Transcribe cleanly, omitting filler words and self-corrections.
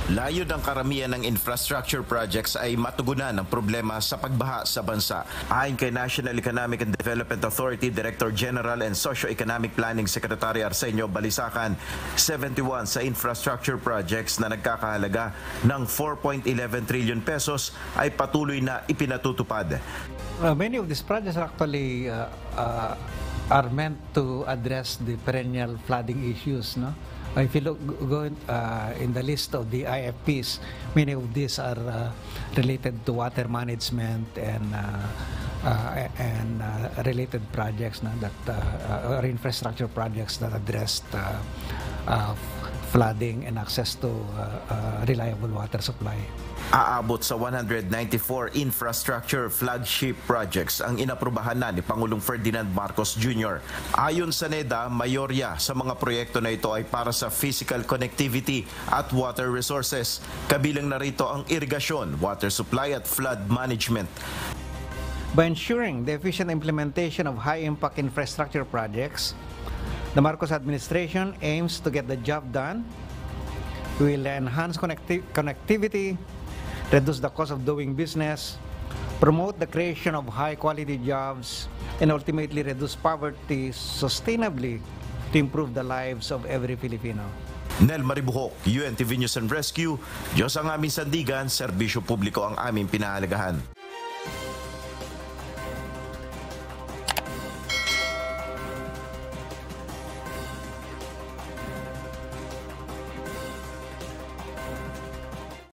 Layo ng karamihan ng infrastructure projects ay matugunan ang problema sa pagbaha sa bansa. Ayon kay National Economic and Development Authority Director General and Socio-Economic Planning Secretary Arsenio Balisacan, 71 sa infrastructure projects na nagkakahalaga ng 4.11 trillion pesos ay patuloy na ipinatutupad. Many of these projects actually are meant to address the perennial flooding issues, no? If you go in the list of the IFPs, many of these are related to water management and related projects or infrastructure projects that address flooding and access to reliable water supply. Aabot sa 194 infrastructure flagship projects ang inaprubahan na ni Pangulong Ferdinand Marcos Jr. Ayon sa NEDA, mayorya sa mga proyekto na ito ay para sa physical connectivity at water resources. Kabilang na rito ang irigasyon, water supply at flood management. By ensuring the efficient implementation of high-impact infrastructure projects, the Marcos administration aims to get the job done. We will enhance connectivity, reduce the cost of doing business, promote the creation of high-quality jobs, and ultimately reduce poverty sustainably to improve the lives of every Filipino. Nel Maribuhok, UNTV News and Rescue. Diyos ang aming sandigan, serbisyo publiko ang aming pinahalagahan.